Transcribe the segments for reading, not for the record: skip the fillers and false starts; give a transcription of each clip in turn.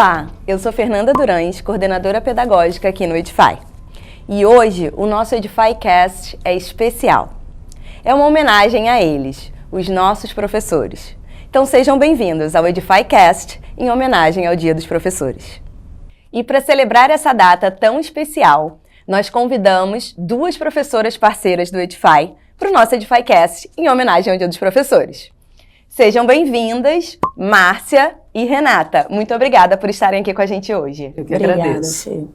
Olá, eu sou Fernanda Durães, coordenadora pedagógica aqui no Edify. E hoje o nosso EdifyCast é especial. É uma homenagem a eles, os nossos professores. Então sejam bem-vindos ao EdifyCast em homenagem ao Dia dos Professores. E para celebrar essa data tão especial, nós convidamos duas professoras parceiras do Edify para o nosso EdifyCast em homenagem ao Dia dos Professores. Sejam bem-vindas, Márcia e Renata. Muito obrigada por estarem aqui com a gente hoje. Eu que agradeço. Obrigada.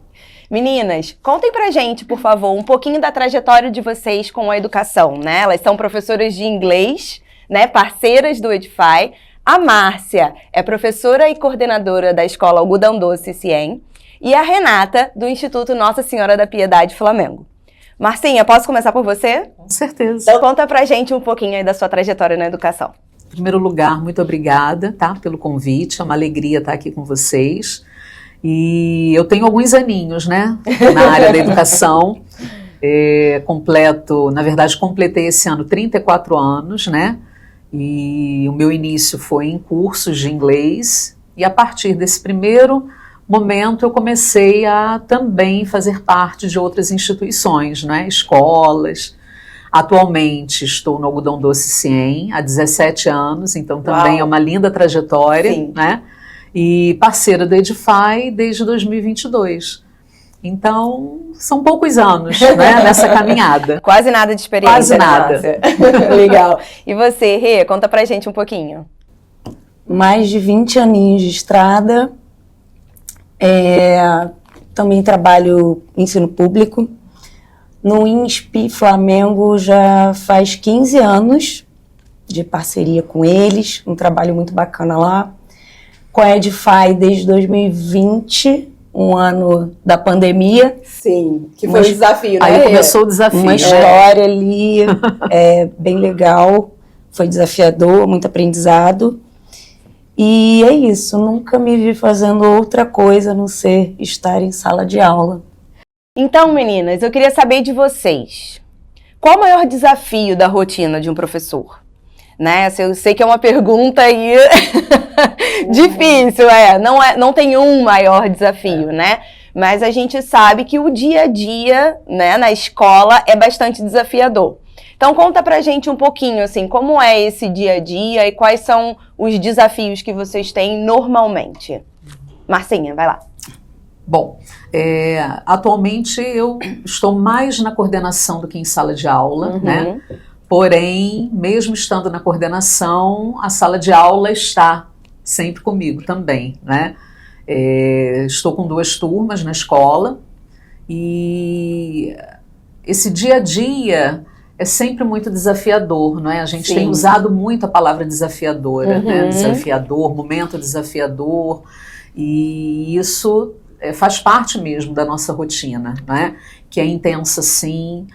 Meninas, contem pra gente, por favor, um pouquinho da trajetória de vocês com a educação, né? Elas são professoras de inglês, né? Parceiras do Edify. A Márcia é professora e coordenadora da Escola Algodão Doce CIEM e a Renata, do Instituto Nossa Senhora da Piedade Flamengo. Marcinha, posso começar por você? Com certeza. Então conta pra gente um pouquinho aí da sua trajetória na educação. Em primeiro lugar, muito obrigada, tá, pelo convite, é uma alegria estar aqui com vocês. E eu tenho alguns aninhos, né, na área da educação. Completei esse ano 34 anos, né, e o meu início foi em cursos de inglês, e a partir desse primeiro momento eu comecei a também fazer parte de outras instituições, né, escolas. Atualmente estou no Algodão Doce CIEM há 17 anos, então também é uma linda trajetória, né? E parceira do Edify desde 2022. Então, são poucos anos, né, nessa caminhada. Quase nada de experiência. Quase nada. Legal. E você, Rê, conta pra gente um pouquinho. Mais de 20 aninhos de estrada. Também trabalho em ensino público. No INSP Flamengo já faz 15 anos de parceria com eles, um trabalho muito bacana lá. Com a Edify desde 2020, um ano da pandemia. Sim, que foi um desafio, né? Aí começou o desafio. Uma história ali bem legal, foi desafiador, muito aprendizado. E é isso, nunca me vi fazendo outra coisa a não ser estar em sala de aula. Então, meninas, eu queria saber de vocês. Qual o maior desafio da rotina de um professor? Né? Eu sei que é uma pergunta aí difícil, não tem um maior desafio, né? Mas a gente sabe que o dia a dia, né, na escola é bastante desafiador. Então conta pra gente um pouquinho, assim, como é esse dia a dia e quais são os desafios que vocês têm normalmente. Marcinha, vai lá. Bom, atualmente eu estou mais na coordenação do que em sala de aula, né? Porém, mesmo estando na coordenação, a sala de aula está sempre comigo também, né? Estou com 2 turmas na escola e esse dia a dia é sempre muito desafiador, não é? A gente tem usado muito a palavra desafiadora, né? Desafiador, momento desafiador, e isso faz parte mesmo da nossa rotina, né? Que é intensa, sim,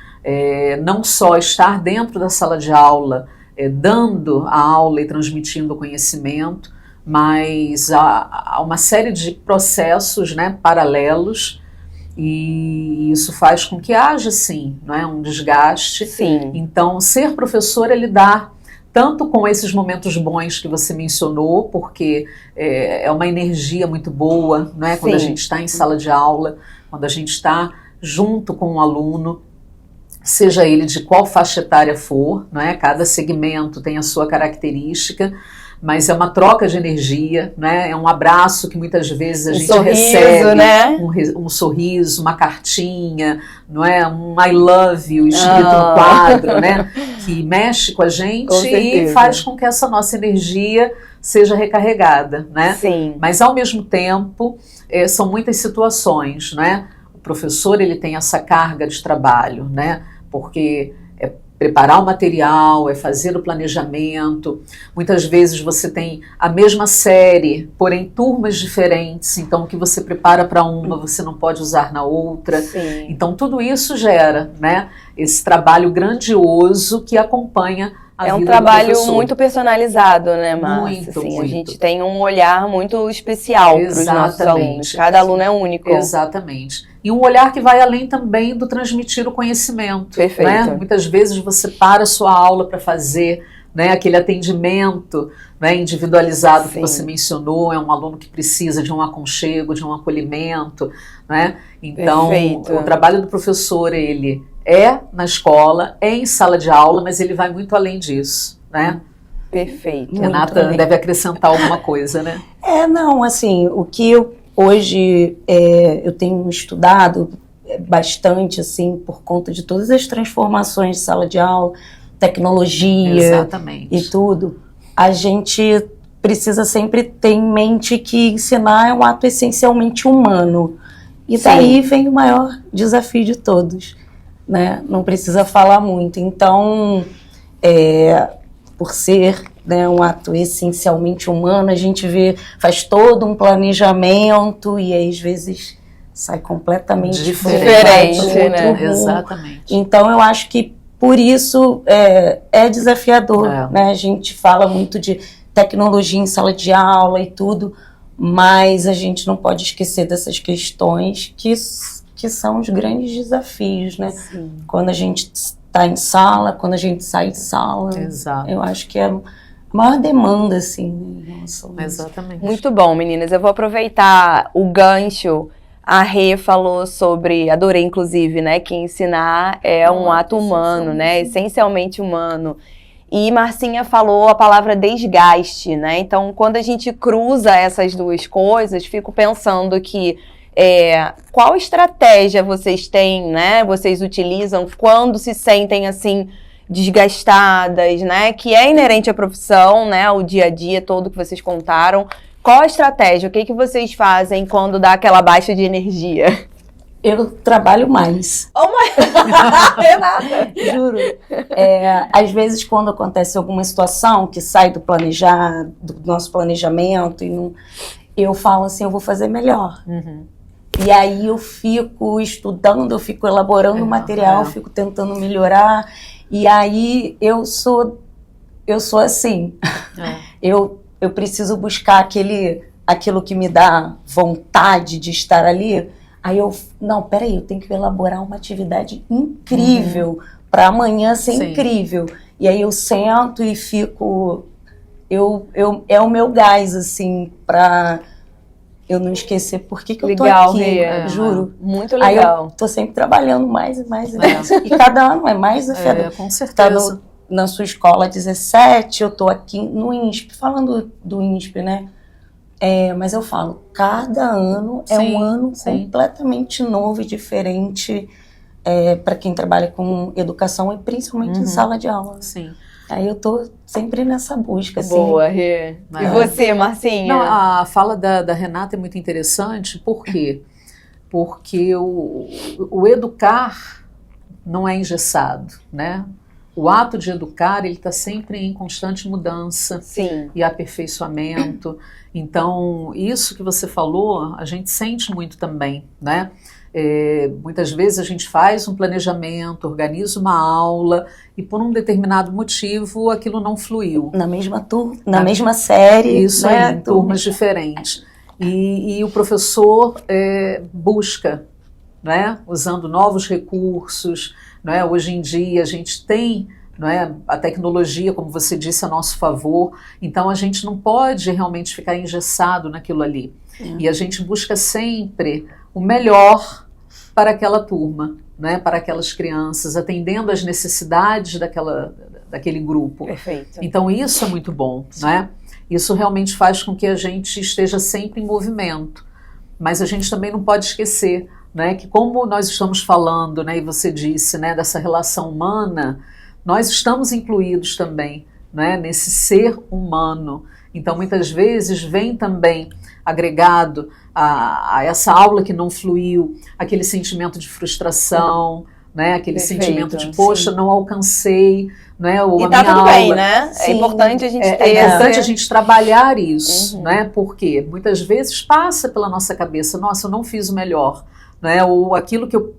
não só estar dentro da sala de aula, dando a aula e transmitindo o conhecimento, mas há uma série de processos, né, paralelos, e isso faz com que haja, sim, não é, um desgaste. Sim. Então, ser professor é lidar tanto com esses momentos bons que você mencionou, porque é uma energia muito boa, não é? Quando a gente está em sala de aula, quando a gente está junto com um aluno, seja ele de qual faixa etária for, não é? Cada segmento tem a sua característica, mas é uma troca de energia, né? É um abraço que muitas vezes a gente recebe, né? Um sorriso, uma cartinha, não é? Um I love you escrito no quadro, né? Que mexe com a gente e faz com que essa nossa energia seja recarregada, né? Sim. Mas ao mesmo tempo, são muitas situações, né? O professor, ele tem essa carga de trabalho, né? Porque preparar o material, fazer o planejamento. Muitas vezes você tem a mesma série, porém turmas diferentes, então o que você prepara para uma, você não pode usar na outra. Sim. Então tudo isso gera, né, esse trabalho grandioso que acompanha a vida do professor. É um trabalho muito personalizado, né, Márcia? Muito, assim, muito. A gente tem um olhar muito especial para os nossos alunos. Cada aluno é único. Exatamente. E um olhar que vai além também do transmitir o conhecimento. Perfeito. Né? Muitas vezes você para a sua aula para fazer né, aquele atendimento, né, individualizado que Sim. você mencionou, é um aluno que precisa de um aconchego, de um acolhimento, né? Então, Perfeito. o trabalho do professor, ele é na escola, é em sala de aula, mas ele vai muito além disso, né? Perfeito. Muito Renata além. deve acrescentar alguma coisa, né? Não, assim, o que eu hoje eu tenho estudado bastante, assim, por conta de todas as transformações de sala de aula, tecnologia Exatamente. e tudo, a gente precisa sempre ter em mente que ensinar é um ato essencialmente humano. E daí vem o maior desafio de todos, né? Não precisa falar muito. Então, por ser, né, um ato essencialmente humano, a gente faz todo um planejamento e aí, às vezes sai completamente Diferente, outro né? rumo. Exatamente. Então, eu acho que por isso é desafiador, né? A gente fala muito de tecnologia em sala de aula e tudo, mas a gente não pode esquecer dessas questões que são os grandes desafios, né? Sim. Quando a gente está em sala, quando a gente sai de sala. Exato. Eu acho que é a maior demanda, assim, né, em relação a isso. Exatamente. Muito bom, meninas. Eu vou aproveitar o gancho. A Rê falou sobre, adorei inclusive, né, que ensinar é um ato humano, né, essencialmente humano. E Marcinha falou a palavra desgaste, né, então quando a gente cruza essas duas coisas, fico pensando que qual estratégia vocês têm, né, vocês utilizam quando se sentem assim desgastadas, né, que é inerente à profissão, né, o dia a dia todo que vocês contaram. Qual a estratégia? O que vocês fazem quando dá aquela baixa de energia? Eu trabalho mais. Renata! Juro. Às vezes, quando acontece alguma situação que sai do nosso planejamento, eu falo assim, eu vou fazer melhor. Uhum. E aí eu fico estudando, eu fico elaborando o material, eu fico tentando melhorar. E aí eu sou assim. Eu preciso buscar aquilo que me dá vontade de estar ali. Aí peraí, eu tenho que elaborar uma atividade incrível para amanhã ser incrível. E aí eu sento e fico... é o meu gás, assim, para eu não esquecer por que eu tô aqui, juro. Muito legal. Aí eu tô sempre trabalhando mais e mais e mais. E cada ano é mais desafiador. Com certeza. Na sua escola 17, eu tô aqui no INSP, falando do INSP, né? Mas eu falo, cada ano é um ano completamente novo e diferente para quem trabalha com educação e principalmente em sala de aula. Sim. Aí eu tô sempre nessa busca. Assim. Boa, Rê. E você, Marcinha? Não, a fala da Renata é muito interessante, por quê? Porque o educar não é engessado, né? O ato de educar, ele está sempre em constante mudança e aperfeiçoamento. Então, isso que você falou, a gente sente muito também, né? Muitas vezes a gente faz um planejamento, organiza uma aula e por um determinado motivo aquilo não fluiu. Na mesma turma, na mesma série. Isso aí, em turmas diferentes. E o professor busca, né? Usando novos recursos. Não é? Hoje em dia a gente tem, não é, a tecnologia, como você disse, a nosso favor, então a gente não pode realmente ficar engessado naquilo ali. E a gente busca sempre o melhor para aquela turma, né, para aquelas crianças, atendendo às necessidades daquele grupo. Perfeito. Então isso é muito bom, né? Isso realmente faz com que a gente esteja sempre em movimento, mas a gente também não pode esquecer, né, que como nós estamos falando, né, e você disse, né, dessa relação humana, nós estamos incluídos também, né, nesse ser humano. Então, muitas vezes, vem também agregado a essa aula que não fluiu, aquele sentimento de frustração, né, aquele sentimento de, poxa, não alcancei, né, ou a minha tudo aula. Bem, né? É importante a gente ter. É importante a gente trabalhar isso, né, porque muitas vezes passa pela nossa cabeça, nossa, eu não fiz o melhor, né, ou aquilo que eu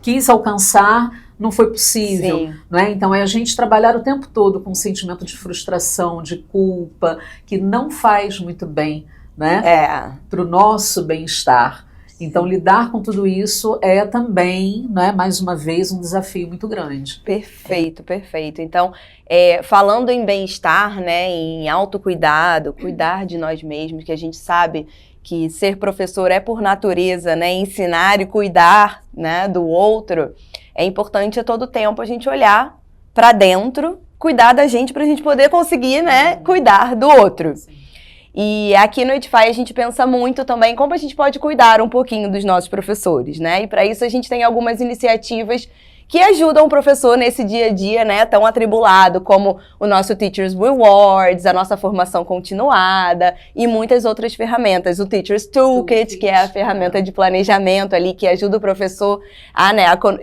quis alcançar não foi possível, né? Então é a gente trabalhar o tempo todo com um sentimento de frustração, de culpa, que não faz muito bem, né, para o nosso bem-estar. Então, lidar com tudo isso é também, né, mais uma vez, um desafio muito grande. Perfeito, perfeito. Então, falando em bem-estar, né, em autocuidado, cuidar de nós mesmos, que a gente sabe que ser professor é por natureza, né, ensinar e cuidar, né, do outro, é importante a todo tempo a gente olhar para dentro, cuidar da gente para a gente poder conseguir, né, cuidar do outro. Sim. E aqui no Edify a gente pensa muito também como a gente pode cuidar um pouquinho dos nossos professores, né? E para isso a gente tem algumas iniciativas que ajudam o professor nesse dia a dia, né, tão atribulado, como o nosso Teachers Rewards, a nossa formação continuada e muitas outras ferramentas. O Teachers Toolkit, que é a ferramenta de planejamento ali, que ajuda o professor a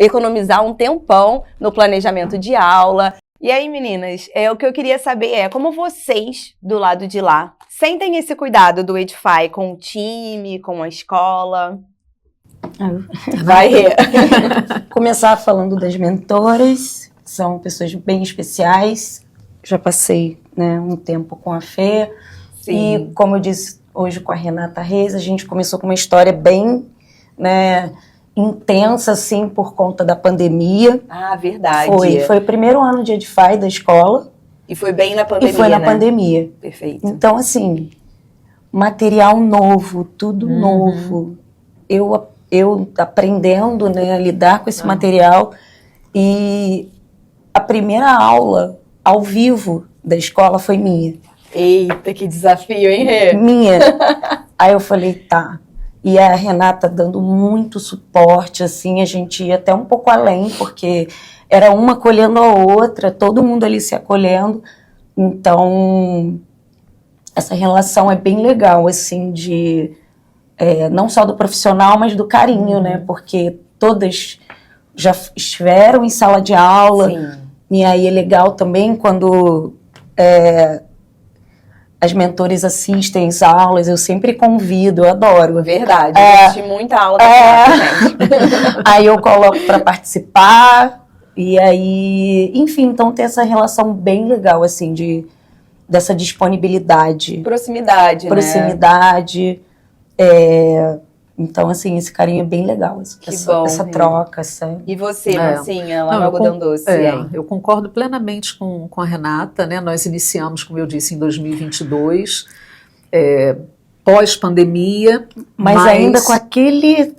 economizar um tempão no planejamento de aula. E aí, meninas, o que eu queria saber é como vocês, do lado de lá, sentem esse cuidado do Edify com o time, com a escola? Vai começar falando das mentoras, são pessoas bem especiais. Já passei, né, um tempo com a Fê. Sim. E, como eu disse hoje com a Renata Reis, a gente começou com uma história bem, né, intensa, assim, por conta da pandemia. Ah, verdade. Foi o primeiro ano de Edify da escola. E foi bem na pandemia, E foi na pandemia. Perfeito. Então, assim, material novo, tudo novo. Eu aprendendo, né, a lidar com esse material. E a primeira aula ao vivo da escola foi minha. Eita, que desafio, hein, Rê? Minha. Aí eu falei, tá. E a Renata dando muito suporte, assim, a gente ia até um pouco além, porque era uma acolhendo a outra, todo mundo ali se acolhendo. Então, essa relação é bem legal, assim, de não só do profissional, mas do carinho, né? Porque todas já estiveram em sala de aula. Sim. E aí é legal também quando as mentores assistem às aulas, eu sempre convido, eu adoro. Verdade, eu assisti muita aula da gente. Aí eu coloco para participar, e aí, enfim, então tem essa relação bem legal, assim, dessa disponibilidade. Proximidade, né? Proximidade. Então, assim, esse carinho é bem legal, essa troca. E você, Marcinha, lá no Algodão Doce? Eu concordo plenamente com a Renata, né? Nós iniciamos, como eu disse, em 2022, pós-pandemia. Mas ainda com aquele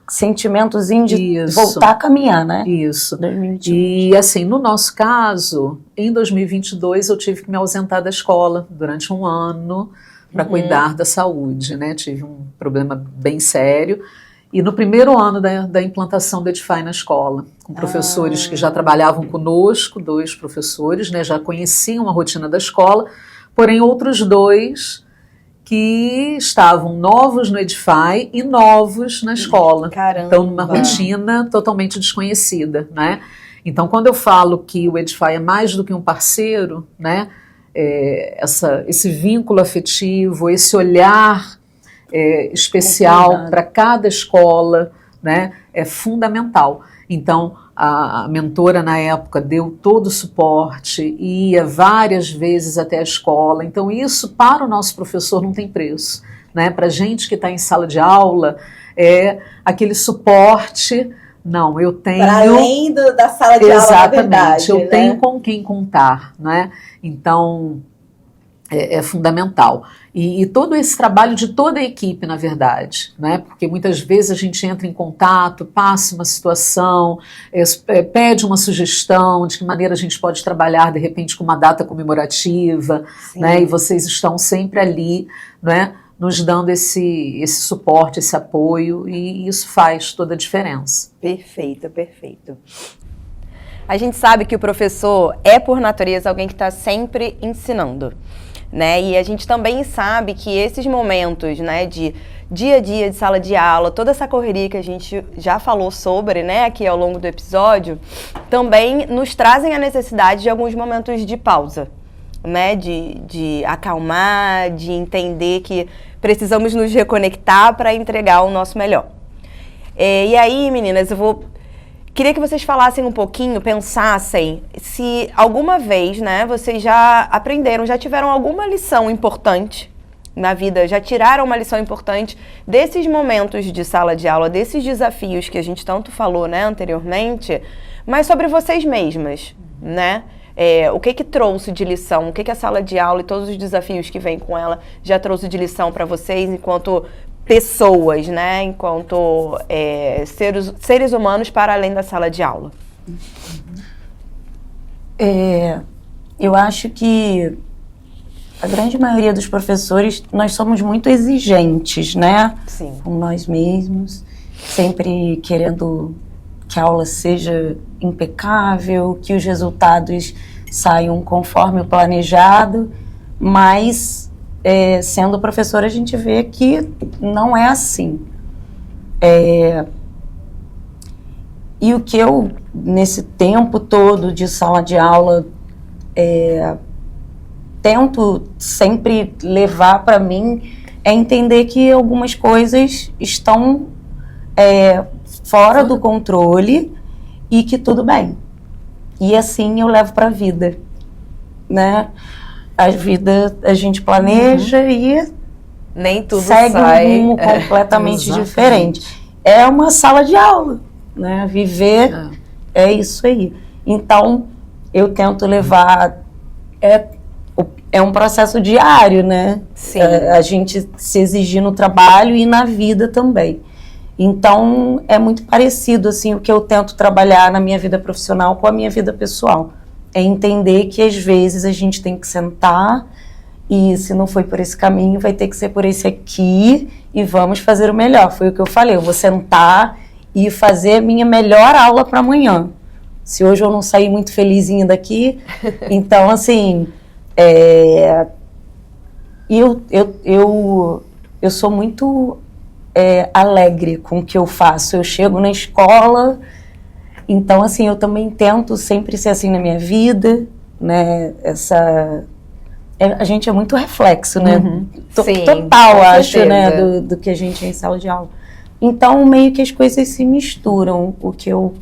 sentimentozinho de voltar a caminhar, né? Isso. 2022. E, assim, no nosso caso, em 2022, eu tive que me ausentar da escola durante um ano, para cuidar da saúde, né? Tive um problema bem sério. E no primeiro ano da implantação do Edify na escola, com professores que já trabalhavam conosco, 2 professores, né? Já conheciam a rotina da escola, porém outros 2 que estavam novos no Edify e novos na escola. Caramba. Então, numa rotina totalmente desconhecida, né? Então, quando eu falo que o Edify é mais do que um parceiro, né? Esse vínculo afetivo, esse olhar especial para cada escola, né, é fundamental. Então, a mentora na época deu todo o suporte, ia várias vezes até a escola. Então, isso para o nosso professor não tem preço, né? Para a gente que está em sala de aula, aquele suporte. Não, eu tenho... Para além da sala de aula, na verdade, eu tenho com quem contar, né? Então, é fundamental. E todo esse trabalho de toda a equipe, na verdade, né? Porque muitas vezes a gente entra em contato, passa uma situação, pede uma sugestão de que maneira a gente pode trabalhar, de repente, com uma data comemorativa, né? E vocês estão sempre ali, né? Nos dando esse suporte, esse apoio, e isso faz toda a diferença. Perfeito, perfeito. A gente sabe que o professor é, por natureza, alguém que está sempre ensinando, né? E a gente também sabe que esses momentos, né, de dia a dia de sala de aula, toda essa correria que a gente já falou sobre, né, aqui ao longo do episódio, também nos trazem a necessidade de alguns momentos de pausa, né, de acalmar, de entender que precisamos nos reconectar para entregar o nosso melhor. E aí, meninas, queria que vocês falassem um pouquinho, pensassem se alguma vez, né, vocês já aprenderam, já tiveram alguma lição importante na vida já tiraram uma lição importante desses momentos de sala de aula, desses desafios que a gente tanto falou, né, anteriormente, mas sobre vocês mesmas, né? O que trouxe de lição, o que a sala de aula e todos os desafios que vem com ela já trouxe de lição para vocês enquanto pessoas, né? Enquanto seres humanos para além da sala de aula. Eu acho que a grande maioria dos professores, nós somos muito exigentes, né? Sim. Com nós mesmos, sempre querendo que a aula seja impecável, que os resultados saiam conforme o planejado, mas sendo professora a gente vê que não é assim. E o que eu, nesse tempo todo de sala de aula, tento sempre levar para mim é entender que algumas coisas estão fora do controle e que tudo bem. E assim eu levo para a vida, né? A vida a gente planeja e nem tudo segue sai um rumo completamente diferente. É uma sala de aula, né? Viver é isso aí. Então eu tento levar é um processo diário, né? Sim. A gente se exigir no trabalho e na vida também. Então, é muito parecido, assim, o que eu tento trabalhar na minha vida profissional com a minha vida pessoal. É entender que, às vezes, a gente tem que sentar e, se não foi por esse caminho, vai ter que ser por esse aqui e vamos fazer o melhor. Foi o que eu falei, eu vou sentar e fazer a minha melhor aula para amanhã. Se hoje eu não sair muito felizinha daqui, então, assim, eu sou muito alegre com o que eu faço. Eu chego na escola, então, assim, eu também tento sempre ser assim na minha vida, né? A gente é muito reflexo, né? Sim, total, acho, né? Do que a gente é em sala de aula. Então, meio que as coisas se misturam. O que eu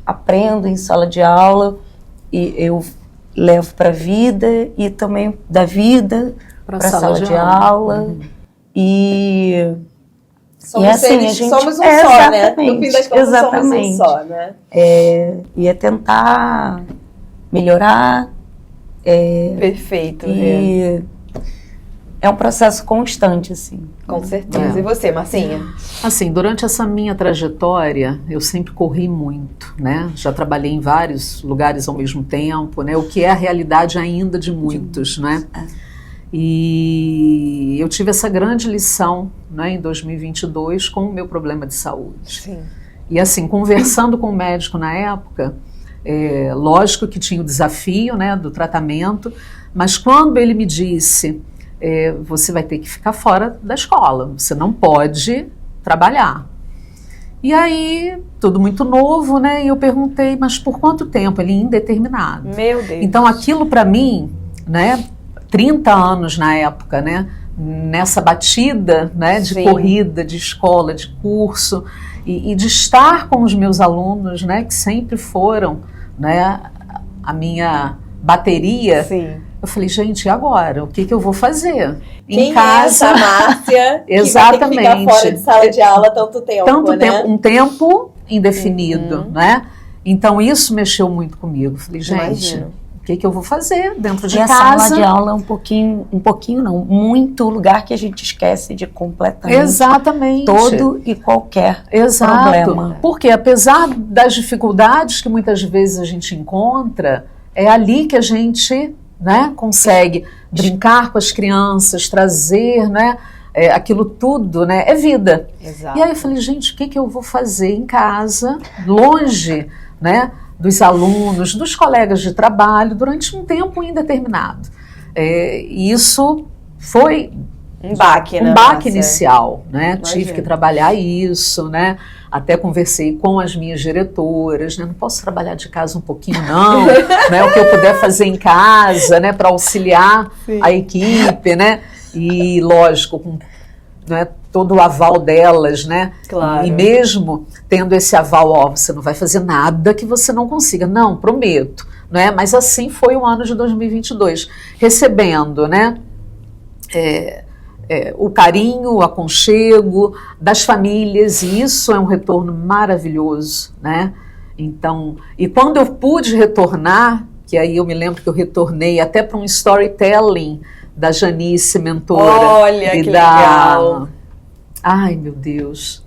aprendo em sala de aula e eu levo para a vida e também da vida para a sala de aula. E somos somos um só, né? No fim das contas, somos um só, né? E é tentar melhorar. Perfeito. E é um processo constante, assim. Com certeza. E você, Marcinha? Assim, durante essa minha trajetória, eu sempre corri muito, né? Já trabalhei em vários lugares ao mesmo tempo, né? O que é a realidade ainda de muitos, né? E eu tive essa grande lição, né, em 2022 com o meu problema de saúde. Sim. E assim, conversando com o médico na época, lógico que tinha o desafio, né, do tratamento, mas quando ele me disse, você vai ter que ficar fora da escola, você não pode trabalhar. E aí, tudo muito novo, né, e eu perguntei, mas por quanto tempo? Ele, indeterminado. Meu Deus. Então aquilo para mim, né, 30 anos na época, né? Nessa batida, né, de corrida, de escola, de curso, e de estar com os meus alunos, né, que sempre foram, né, a minha bateria. Sim. Eu falei, gente, e agora? O que eu vou fazer? Quem em casa, é essa Márcia exatamente, que vai ter que ficar fora de sala de aula tanto tempo, né? Um tempo indefinido, né? Então isso mexeu muito comigo. Falei, gente, imagino. O que eu vou fazer dentro de casa? casa? A sala de aula é um pouquinho não, muito lugar que a gente esquece de completamente. Exatamente. Todo e qualquer problema. Porque apesar das dificuldades que muitas vezes a gente encontra, é ali que a gente, né, consegue brincar com as crianças, trazer, né, aquilo tudo, né, é vida. Exato. E aí eu falei, gente, o que eu vou fazer em casa, longe, né, dos alunos, dos colegas de trabalho, durante um tempo indeterminado. E isso foi um baque, né? Um baque inicial, né? Tive que trabalhar isso, né? Até conversei com as minhas diretoras, né? Não posso trabalhar de casa um pouquinho, não, né? O que eu puder fazer em casa, né? Para auxiliar a equipe, né? E lógico, com, né, todo o aval delas, né? Claro. E mesmo tendo esse aval, você não vai fazer nada que você não consiga. Não, prometo, né? Mas assim foi o ano de 2022, recebendo, né? o carinho, o aconchego das famílias, e isso é um retorno maravilhoso, né? Então, e quando eu pude retornar, que aí eu me lembro que eu retornei até para um storytelling da Janice, mentora. Olha, e que da... legal. Ai, meu Deus.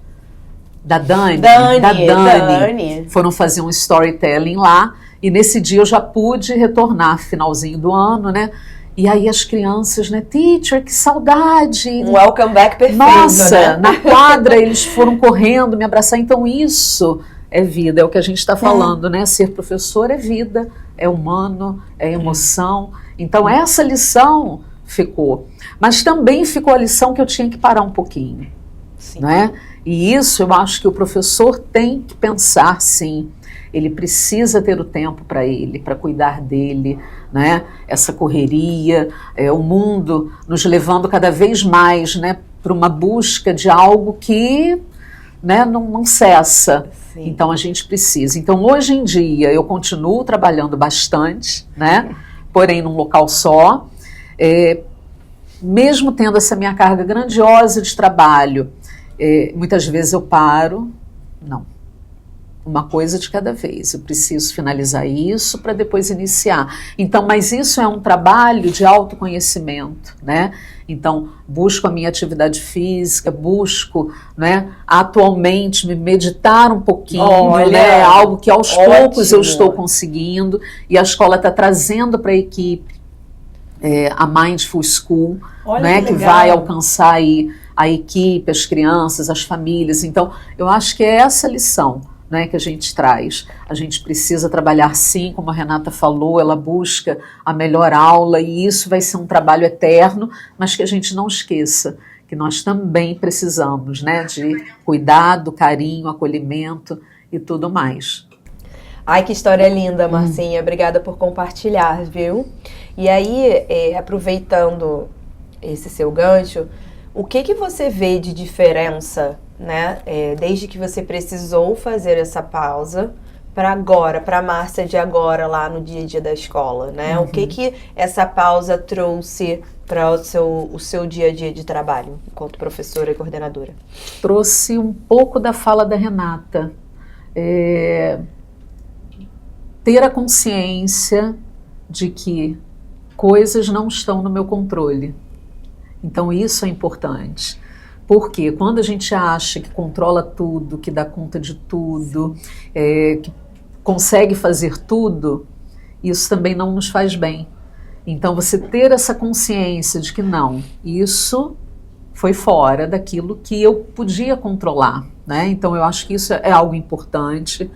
Da Dani. Dani. Foram fazer um storytelling lá, e nesse dia eu já pude retornar, finalzinho do ano, né? E aí as crianças, né? Teacher, que saudade! Um welcome back perfeito, Nossa, né? na quadra eles foram correndo me abraçar. Então isso é vida, é o que a gente está falando, né? Ser professor é vida, é humano, é emoção. Então essa lição ficou. Mas também ficou a lição que eu tinha que parar um pouquinho, né? E isso eu acho que o professor tem que pensar, sim. Ele precisa ter o tempo para ele, para cuidar dele, né? Essa correria, o mundo nos levando cada vez mais, né, para uma busca de algo que, né, não cessa. Sim. Então a gente precisa. Então hoje em dia eu continuo trabalhando bastante, né? Porém num local só, mesmo tendo essa minha carga grandiosa de trabalho, muitas vezes eu paro, não. Uma coisa de cada vez, eu preciso finalizar isso para depois iniciar. Então, mas isso é um trabalho de autoconhecimento, né? Então, busco a minha atividade física, busco, né, atualmente me meditar um pouquinho, né? Algo que aos poucos eu estou conseguindo, e a escola está trazendo para a equipe a Mindful School, né, que vai alcançar aí a equipe, as crianças, as famílias. Então, eu acho que é essa lição, né, que a gente traz. A gente precisa trabalhar, sim, como a Renata falou, ela busca a melhor aula, e isso vai ser um trabalho eterno, mas que a gente não esqueça que nós também precisamos, né, de cuidado, carinho, acolhimento e tudo mais. Ai, que história linda, Marcinha. Obrigada por compartilhar, viu? E aí, aproveitando esse seu gancho, o que você vê de diferença, né, desde que você precisou fazer essa pausa para agora, para a Márcia de agora, lá no dia a dia da escola, né? O que essa pausa trouxe para o seu dia a dia de trabalho, enquanto professora e coordenadora? Trouxe um pouco da fala da Renata. Ter a consciência de que coisas não estão no meu controle. Então isso é importante. Porque quando a gente acha que controla tudo, que dá conta de tudo, que consegue fazer tudo, isso também não nos faz bem. Então você ter essa consciência de que não, isso foi fora daquilo que eu podia controlar, né? Então eu acho que isso é algo importante.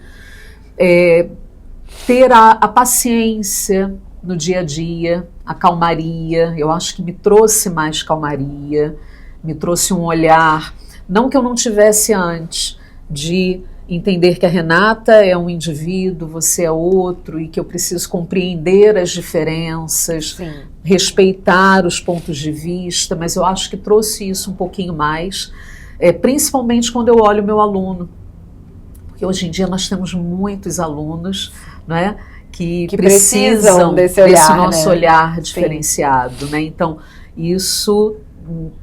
Ter a paciência no dia a dia, a calmaria, eu acho que me trouxe mais calmaria, me trouxe um olhar, não que eu não tivesse antes, de entender que a Renata é um indivíduo, você é outro, e que eu preciso compreender as diferenças, sim, respeitar os pontos de vista, mas eu acho que trouxe isso um pouquinho mais, principalmente quando eu olho o meu aluno, porque hoje em dia nós temos muitos alunos, né, que precisam desse nosso olhar diferenciado, né? Então isso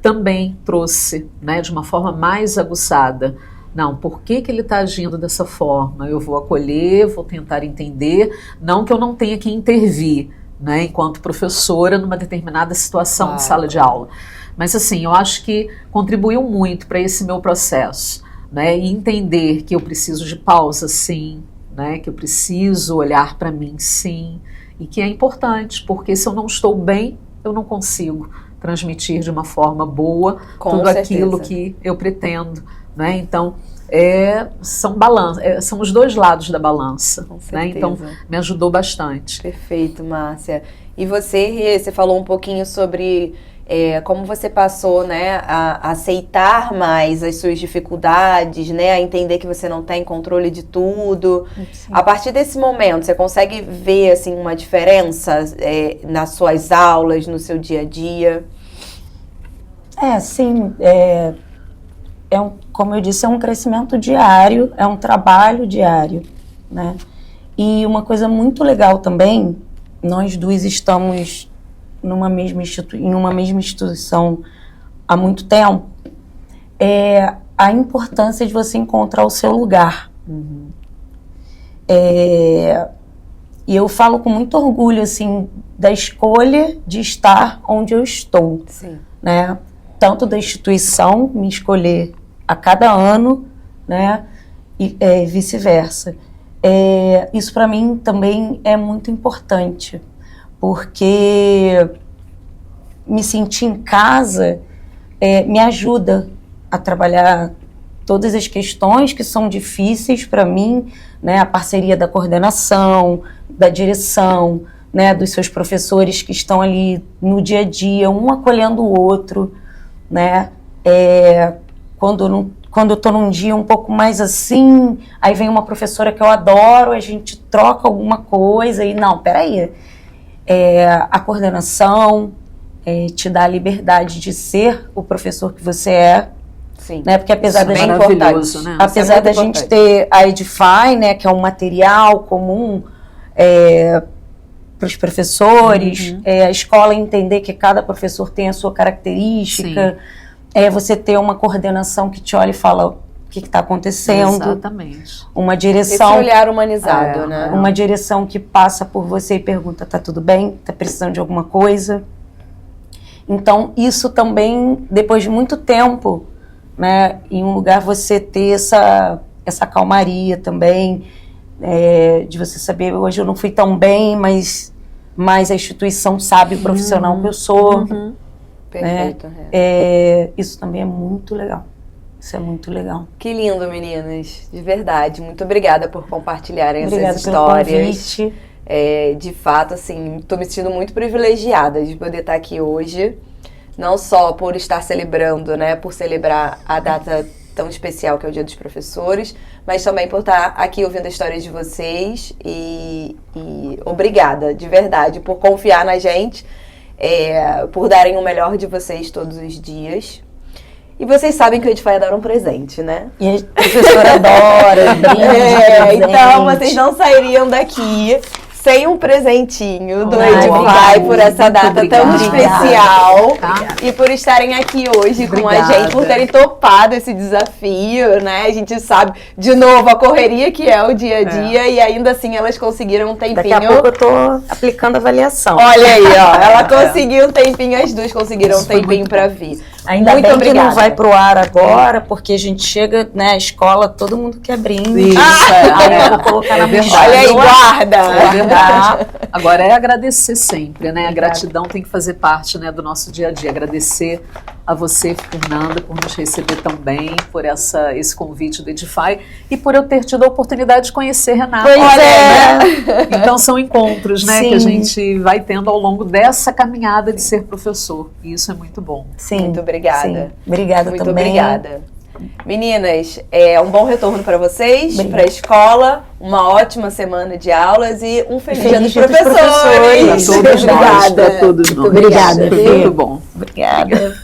também trouxe, né, de uma forma mais aguçada. Não, por que ele está agindo dessa forma? Eu vou acolher, vou tentar entender, não que eu não tenha que intervir, né, enquanto professora numa determinada situação de sala de aula. Mas assim, eu acho que contribuiu muito para esse meu processo, né, e entender que eu preciso de pausa, sim, né, que eu preciso olhar para mim, sim, e que é importante, porque se eu não estou bem, eu não consigo transmitir de uma forma boa tudo aquilo que eu pretendo, né? Então, são os dois lados da balança, né? Então, me ajudou bastante. Perfeito, Márcia. E você falou um pouquinho sobre como você passou, né, a aceitar mais as suas dificuldades, né, a entender que você não tem controle de tudo. Sim. A partir desse momento, você consegue ver assim, uma diferença nas suas aulas, no seu dia a dia? Sim. Como eu disse, é um crescimento diário, é um trabalho diário, né? E uma coisa muito legal também, nós duas estamos em uma mesma instituição há muito tempo, é a importância de você encontrar o seu lugar. E eu falo com muito orgulho, assim, da escolha de estar onde eu estou. Sim. Né? Tanto da instituição me escolher a cada ano, né? E vice-versa. Isso para mim também é muito importante, porque me sentir em casa me ajuda a trabalhar todas as questões que são difíceis para mim, né? A parceria da coordenação, da direção, né? Dos seus professores que estão ali no dia a dia, um acolhendo o outro, né? Quando eu estou num dia um pouco mais assim, aí vem uma professora que eu adoro, a gente troca alguma coisa e não, peraí, a coordenação te dá a liberdade de ser o professor que você é. Sim. Né? Porque apesar da gente, né? apesar da gente ter a Edify, né, que é um material comum para os professores, a escola entender que cada professor tem a sua característica, você ter uma coordenação que te olha e fala o que está acontecendo. Exatamente. Uma direção. Esse olhar humanizado, né? Uma direção que passa por você e pergunta, tá tudo bem? Tá precisando de alguma coisa? Então, isso também, depois de muito tempo, né, em um lugar você ter essa calmaria também, de você saber, hoje eu não fui tão bem, mas a instituição sabe o profissional que eu sou. Perfeito. Isso também é muito legal. Isso é muito legal. Que lindo, meninas. De verdade. Muito obrigada por compartilharem Obrigada essas histórias. Pelo convite. De fato, assim, estou me sentindo muito privilegiada de poder estar aqui hoje. Não só por estar celebrando, né? Por celebrar a data tão especial que é o Dia dos Professores, mas também por estar aqui ouvindo a história de vocês. E obrigada, de verdade, por confiar na gente, por darem o melhor de vocês todos os dias. E vocês sabem que o Edify adora um presente, né? E a professora adora. Então vocês não sairiam daqui sem um presentinho do Edify obrigada, por essa data tão especial. Obrigada. E por estarem aqui hoje com a gente, por terem topado esse desafio, né? A gente sabe, de novo, a correria que é o dia a dia e ainda assim elas conseguiram um tempinho. Daqui a pouco eu tô aplicando avaliação. Olha aí, ó. Ela conseguiu um tempinho, as duas conseguiram um tempinho pra vir. Ainda muito bem obrigada. que não vai pro ar agora, porque a gente chega, né, a escola, todo mundo quer brinde. Isso, vou colocar na verdade. Olha aí, guarda! É verdade. Agora é agradecer sempre, né? A gratidão tem que fazer parte, né, do nosso dia a dia. Agradecer a você, Fernanda, por nos receber tão bem, por esse convite do Edify e por eu ter tido a oportunidade de conhecer Renata. Pois Então são encontros, né, Sim. que a gente vai tendo ao longo dessa caminhada de ser professor. E isso é muito bom. Sim. Muito obrigada. Sim. Obrigada Muito também. obrigada. Meninas, um bom retorno para vocês, Obrigada. para a escola, uma ótima semana de aulas e um feliz dia dos Dia dos professores. professores. Para todos nós, Obrigada. para todos nós. Obrigada, Foi Fê. muito bom. Obrigada.